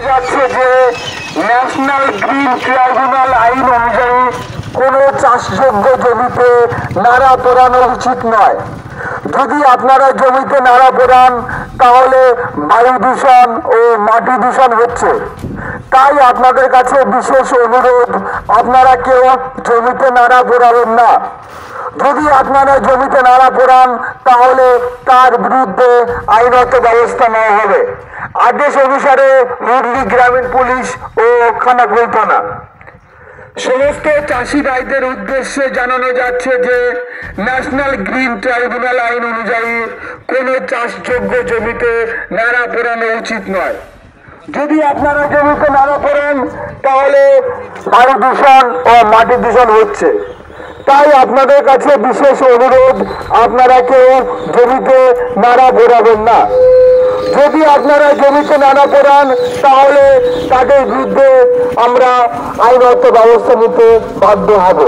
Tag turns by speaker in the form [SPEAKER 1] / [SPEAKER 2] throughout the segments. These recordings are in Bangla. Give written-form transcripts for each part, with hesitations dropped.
[SPEAKER 1] যাচ্ছে যে ন্যাশনাল গ্রিন ট্রাইব্যুনাল আইন অনুযায়ী কোনো চাষযোগ্য জমিতে নাড়া পোড়ানো উচিত নয়। যদি আপনারা জমিতে নাড়া পোড়ান তাহলে বায়ু দূষণ ও মাটি দূষণ হচ্ছে। তাই আপনাদের কাছে বিশেষ অনুরোধ, আপনারা কেউ জমিতে নাড়া পোড়াবেন না। যদি আপনারা জমিতে নাড়া পোড়ান তাহলে তার বিরুদ্ধে আইনত ব্যবস্থা নেওয়া হবে। আদেশ অনুসারে হুগলি গ্রামীণ পুলিশ ও খানাকুল থানা। সমস্ত চাষি ভাইদের উদ্দেশ্যে জানানো যাচ্ছে যে ন্যাশনাল গ্রিন ট্রাইব্যুনাল আইন অনুযায়ী কোনো চাষযোগ্য জমিতে নাড়া পোড়ানো উচিত নয়। যদি আপনারা জমিতে নাড়া পোড়ান তাহলে বায়ু দূষণ ও মাটি দূষণ হচ্ছে। তাই আপনাদের কাছে বিশেষ অনুরোধ, আপনারা কেউ জমিতে নাড়া পোড়াবেন না। যদি আপনারা জমিতে নাড়া পোড়ান তাহলে তাদের বিরুদ্ধে আমরা আইনত ব্যবস্থা নিতে বাধ্য হব।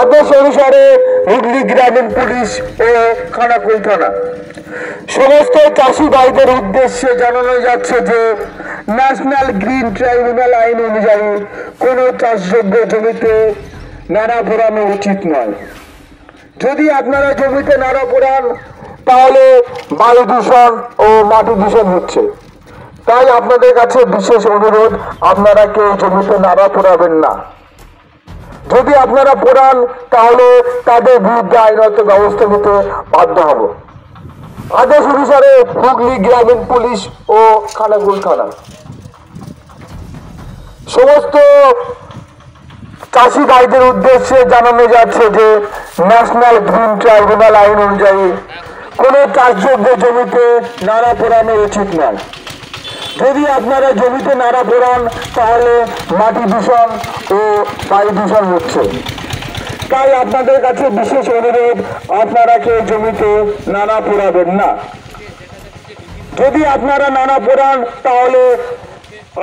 [SPEAKER 1] আদেশ অনুসারে হুগলি গ্রামীণ পুলিশ ও খানাকুল থানা। সমস্ত চাষি ভাইদের উদ্দেশ্যে জানানো যাচ্ছে যে ন্যাশনাল গ্রিন ট্রাইব্যুনাল আইন অনুযায়ী কোনো চাষযোগ্য জমিতে নাড়া পোড়ানো উচিত নয়। যদি আপনারা জমিতে নাড়া পোড়ান তাহলে বায়ু দূষণ ও মাটি দূষণ হচ্ছে। তাই আপনাদের কাছে বিশেষ অনুরোধ, আপনারা কেউ জমিতে নাড়া পোড়াবেন না। যদি আপনারা পোড়ান তাহলে তাদের বিরুদ্ধে আইনত ব্যবস্থা নিতে বাধ্য হব। আদেশ অনুসারে হুগলি গ্রামীণ পুলিশ ও খানাকুল থানা। সমস্ত চাষি ভাইদের উদ্দেশ্যে জানানো যাচ্ছে যে ন্যাশনাল গ্রিন ট্রাইব্যুনাল আইন অনুযায়ী কোনো চাষযোগ্য জমিতে নাড়া পোড়ানো উচিত নয়। যদি আপনারা জমিতে নাড়া পোড়ান তাহলে মাটি দূষণ ও বায়ু দূষণ হচ্ছে। তাই আপনাদের কাছে বিশেষ অনুরোধ, আপনারা কেউ জমিতে নাড়া পোড়াবেন না। যদি আপনারা নাড়া পোড়ান তাহলে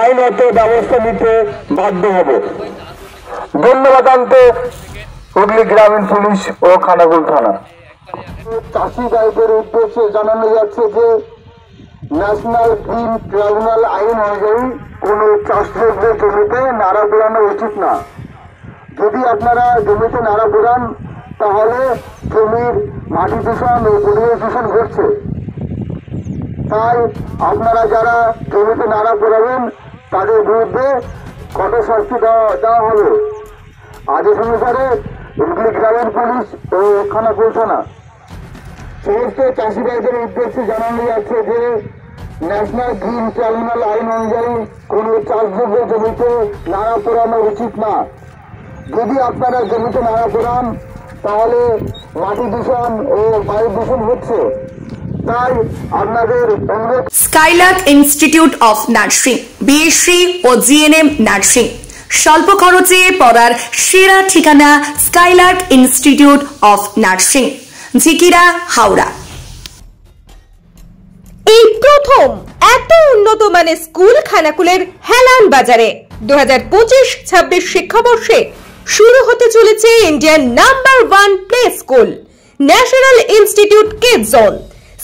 [SPEAKER 1] আইনত ব্যবস্থা নিতে বাধ্য হব। ধন্যবাদ আনতে হুগলি গ্রামীণ পুলিশ ও খানাকুল থানা। চাষি ভাইদের উদ্দেশ্যে জানানো যাচ্ছে যে ন্যাশনাল গ্রিন ট্রাইব্যুনাল আইন অনুযায়ী কোনো চাষযোগ্য জমিতে নাড়া পোড়ানো উচিত না। যদি আপনারা জমিতে নাড়া পোড়ান তাহলে জমির মাটি দূষণ ও পরিবেশ দূষণ ঘটছে। তাই আপনারা যারা জমিতে নাড়া পোড়াবেন তাদের বিরুদ্ধে কঠোর শাস্তি দেওয়া হবে। আদেশ অনুসারে হুগলি গ্রামীণ পুলিশ ও খানাকুল থানা। সমস্ত চাষি ভাইদের উদ্দেশ্যে জানানো যাচ্ছে যে ন্যাশনাল গ্রিন ট্রাইব্যুনাল আইন অনুযায়ী কোনো চাষযোগ্য জমিতে নাড়া পোড়ানো উচিত না। যদি আপনারা জমিতে নাড়া পোড়ান তাহলে মাটি দূষণ ও বায়ু দূষণ হচ্ছে। তাই আপনাদের অনুরোধ,
[SPEAKER 2] Skylark institute of nursing, BSc ও জিএনএম নার্সিং। স্বল্প খরচে পড়ার সেরা ঠিকানা Skylark institute of nursing, Jhikira, Howrah.
[SPEAKER 3] এই প্রথম এত উন্নত মানের স্কুল খানাকুলের হেলান বাজারে 2025-26 শিক্ষাবর্ষে শুরু হতে চলেছে Indian number 1 play school, national institute kids zone,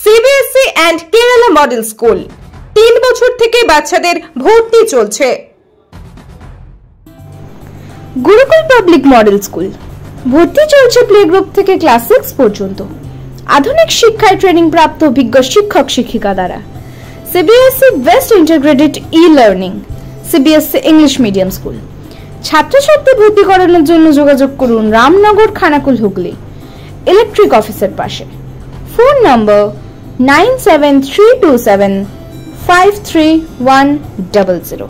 [SPEAKER 3] CBSE and Kerala model school. 3 বছর থেকে বাচ্চাদের ভর্তি চলছে।
[SPEAKER 4] গুরুকুল পাবলিক মডেল স্কুল, ভর্তি চলছে প্লে গ্রুপ থেকে ক্লাস 6 পর্যন্ত। আধুনিক শিক্ষায় ট্রেনিং প্রাপ্ত অভিজ্ঞ শিক্ষক শিক্ষিকা দ্বারা। CBSE best integrated e-learning, CBSE English medium school. ছাত্রছাত্রী ভর্তি করানোর জন্য যোগাযোগ করুন রামনগর, খানাকুল, হুগলি, ইলেকট্রিক অফিসের পাশে। ফোন নম্বর 9732753100।